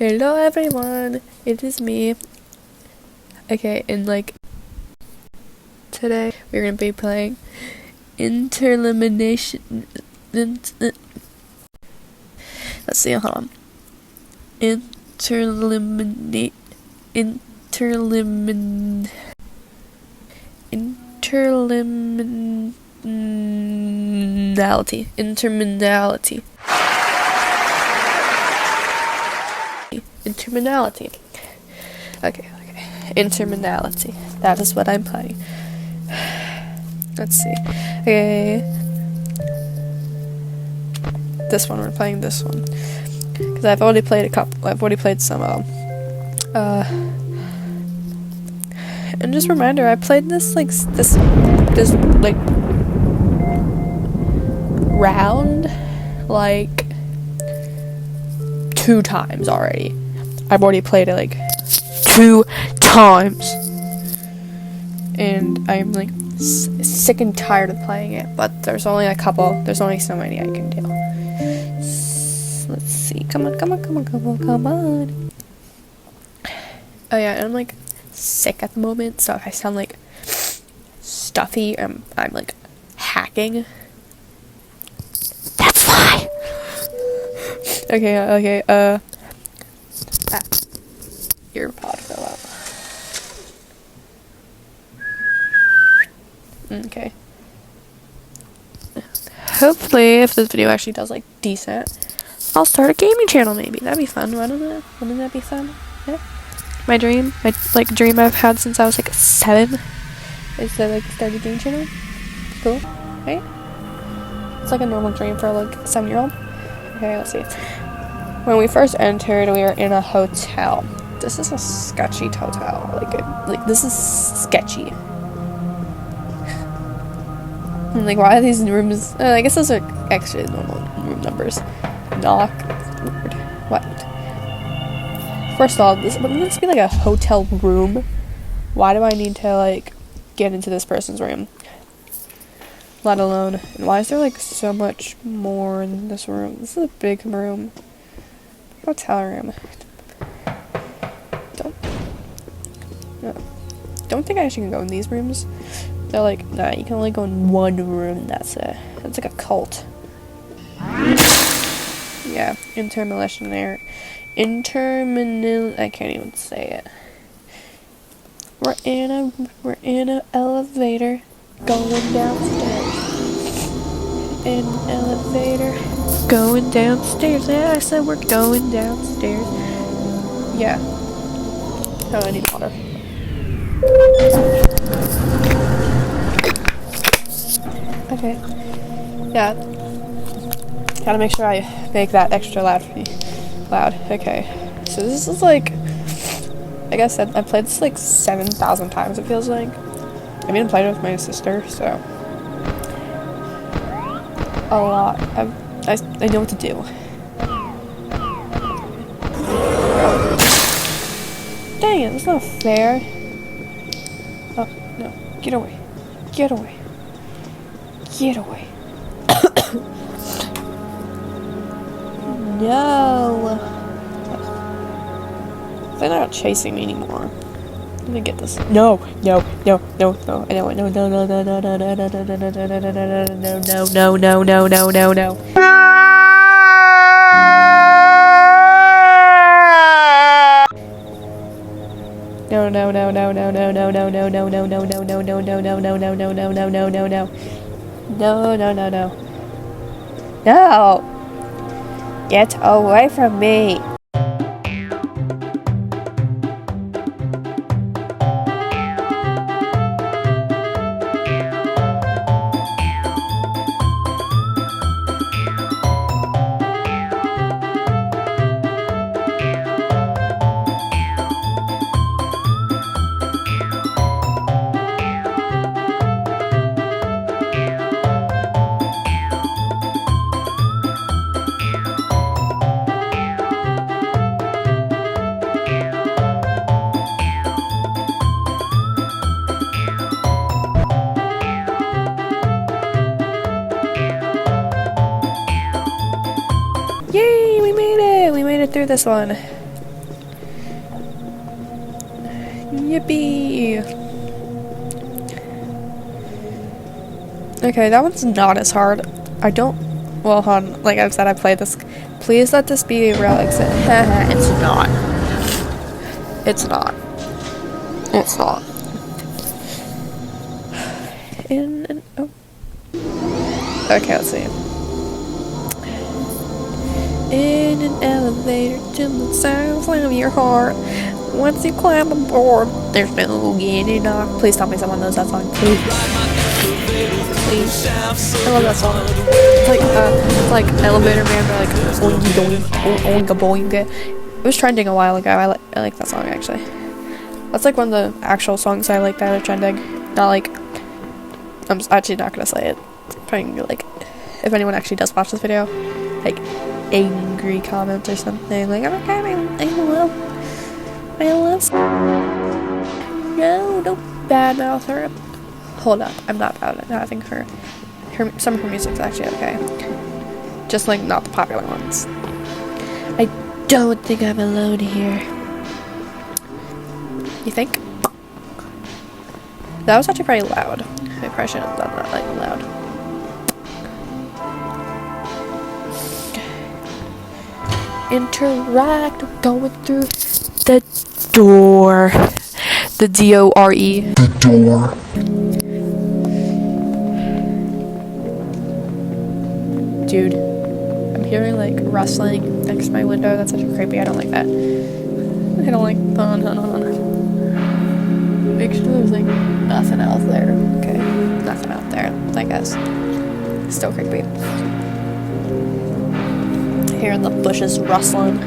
Hello everyone, it is me. Okay, and like today we're gonna be playing interlimination. Let's see, hold on. Interliminality. Okay. Interliminality. That is what I'm playing. Let's see. Okay. This one, we're playing this one. Because I've already played a couple. I've already played some, and just a reminder, I played this round, like, 2 times already. I've already played it, like, 2 times. And I'm, like, sick and tired of playing it, but there's only so many I can do. Let's see, come on. Oh yeah, and I'm, like, sick at the moment, so if I sound, like, stuffy, I'm like, hacking. That's why! Okay, your pod fell out. Okay. Hopefully, if this video actually does, like, decent, I'll start a gaming channel, maybe. That'd be fun, wouldn't that be fun? Yeah. My dream I've had since I was, like, 7 is to, like, start a gaming channel. Cool, right? It's, like, a normal dream for, like, a 7-year-old. Okay, let's see. When we first entered, we were in a hotel. This is a sketchy hotel. Like this is sketchy. Like, why are these rooms? I guess those are actually normal room numbers. Knock. Weird. What? First of all, wouldn't this be like a hotel room? Why do I need to, like, get into this person's room? Let alone, and why is there, like, so much more in this room? This is a big room. Hotel room. Don't think I actually can go in these rooms. They're like, nah, you can only go in one room, and that's like a cult. Yeah, interliminal. I can't even say it. We're in a elevator going downstairs. In an elevator going downstairs. Yeah, I said we're going downstairs. Yeah. Oh, I need water. Okay. Yeah. Gotta make sure I make that extra loud for you. Loud. Okay. So this is like, like I said, I've played this like 7,000 times, it feels like. I've even played it with my sister, so. A lot. I know what to do. Dang it, that's not fair. Oh, no. Get away. No. They're not chasing me anymore. Let me get this. No. I know it. No. No! Get away from me! Yay, we made it through this one. Yippee! Okay, that one's not as hard. I don't... Well, hold on. Like I said, I played this. Please let this be a real exit. It's not. It's not. It's not. Oh. Okay, let's see. In an elevator to the sounds of your heart. Once you climb aboard, there's no getting off. Please tell me someone knows that song, please. Please. I love that song. It's like Elevator Man, but like oinga boinga. It was trending a while ago. I like that song actually. That's like one of the actual songs I like that are trending. Not like, I'm actually not gonna say it. Probably like, if anyone actually does watch this video, like angry comment or something like, oh my god, I love. No, don't badmouth her. Hold up, I'm not bad at having her. Some of her music's actually okay. Just like not the popular ones. I don't think I'm alone here. You think? That was actually pretty loud. I probably shouldn't have done that like loud. Interact, going through the door. The D-O-R-E. The door. Dude, I'm hearing like rustling next to my window. That's such a creepy. I don't like that. I don't like. No. Make sure there's like nothing else there. Okay, nothing out there. I guess. Still creepy. Hearing the bushes rustling.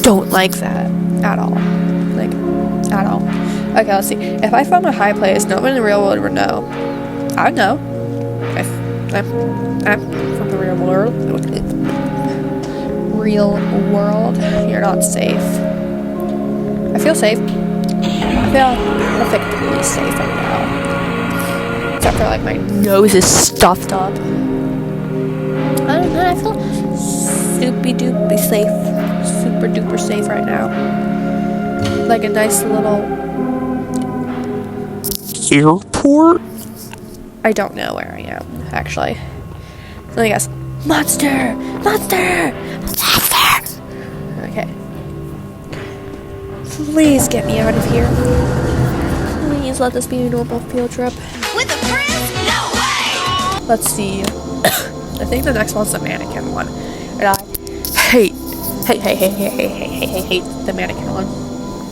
Don't like that at all. Like, at all. Okay, let's see. If I found a high place, no one in the real world would know. I would know. I'm from the real world. Real world. You're not safe. I feel safe. I feel perfectly safe right now. Except for like my nose is stuffed up. I don't know, I feel soupy doopy safe. Super duper safe right now. Like a nice little airport? I don't know where I am, actually. So I guess monster! Okay. Please get me out of here. Please let this be a normal field trip. With a friend? No way! Let's see. I think the next one's the mannequin one. And I hate the mannequin one.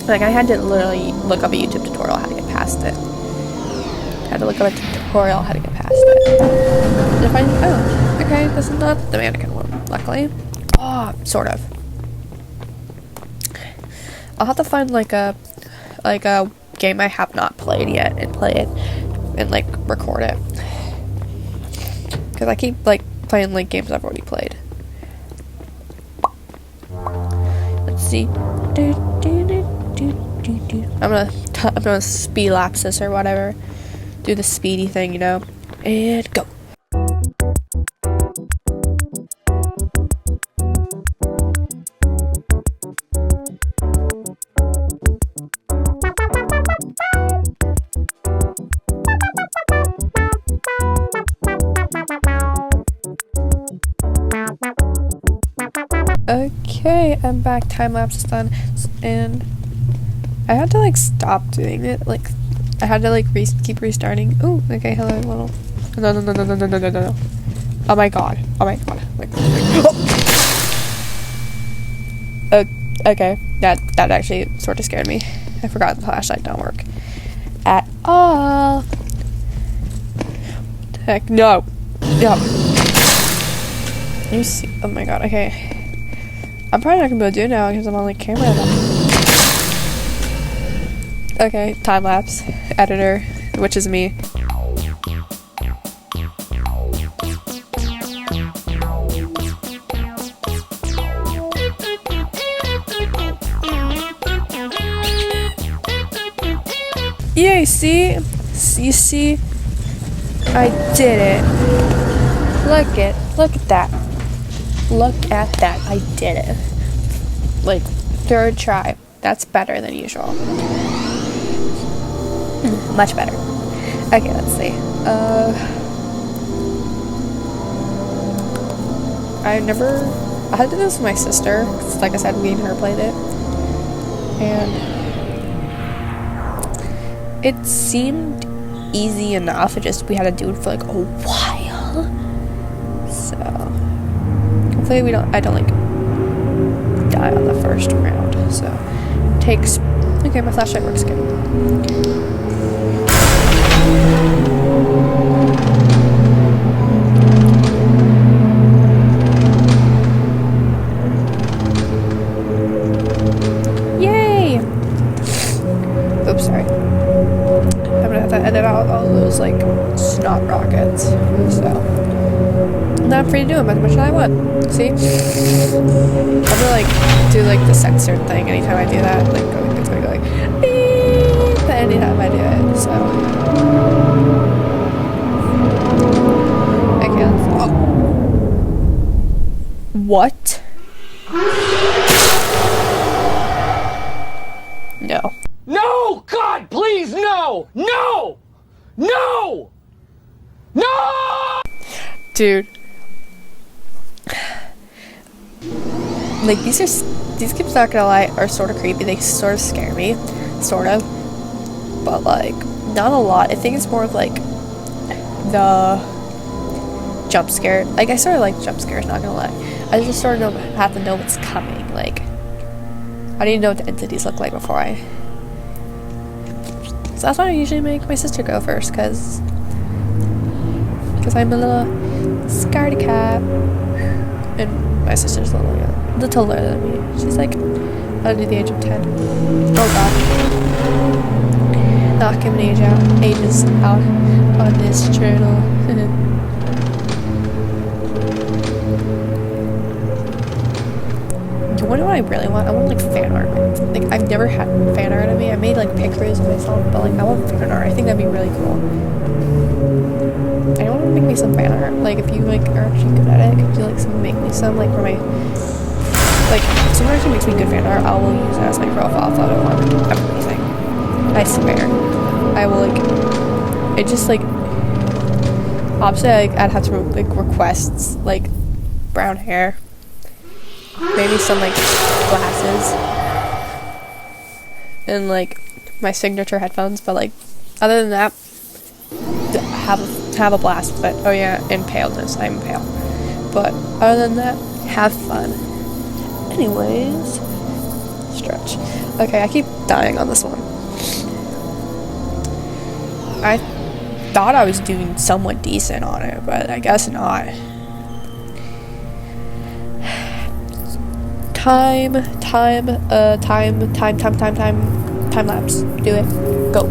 Like, I had to literally look up a YouTube tutorial how to get past it. I had to look up a tutorial how to get past it. Oh, okay, this is not the mannequin one, luckily. Oh, sort of. I'll have to find like a game I have not played yet and play it and like record it. Cause I keep like playing like games I've already played. Let's see. I'm gonna speed lapse this or whatever. Do the speedy thing, you know. And go. Okay, I'm back. Time lapse is done, and I had to like stop doing it. Like, I had to like keep restarting. Oh, okay. Hello, little. No. Oh my god. Like, okay. That actually sort of scared me. I forgot the flashlight don't work at all. Heck no. You see? Oh my god. Okay. I'm probably not gonna be able to do it now because I'm on like camera now. Okay, time lapse editor, which is me. Yay! See? You see? I did it. Look at that. Look at that. I did it. Like, third try. That's better than usual. Much better. Okay, let's see. I had to do this with my sister, 'cause like I said, me and her played it. And it seemed easy enough, we had to do it for like a while. So, hopefully I don't like die on the first round. So, takes, okay, my flashlight works good. Oops, sorry. I'm gonna have to edit out all those like snot rockets. So now I'm free to do them as much as I want. See? I'm gonna like do like the censored thing anytime I do that. Like it's gonna go like beep anytime I do it. So okay. Oh. What? No. No! God, please, no! No! No! No! Dude. Like, these games, not gonna lie, are sort of creepy. They sort of scare me. Sort of. But, like, not a lot. I think it's more of, like, the jump scare. Like, I sort of like jump scares, not gonna lie. I just sort of have to know what's coming. Like, I need to know what the entities look like before I... So that's why I usually make my sister go first, because I'm a little scaredy cat, and my sister's a little older than me. She's like under the age of 10. Oh god. Not giving ages out on this channel. You wonder what I really want? I want like fan art. Like I've never had fan art of me. I made like pictures of myself, but like I want fan art. I think that'd be really cool. I want to make me some fan art. Like if you like are actually good at it, could you like make me some like for my like someone actually makes me good fan art, I will use it as my profile photo on everything. I swear. I will like it just like obviously like, I'd have to like request like brown hair. Maybe some like glasses and like my signature headphones, but like other than that, have a blast. But oh yeah, and paleness, I'm pale. But other than that, have fun. Anyways, stretch. Okay, I keep dying on this one. I thought I was doing somewhat decent on it, but I guess not. Time lapse. Do it. Go.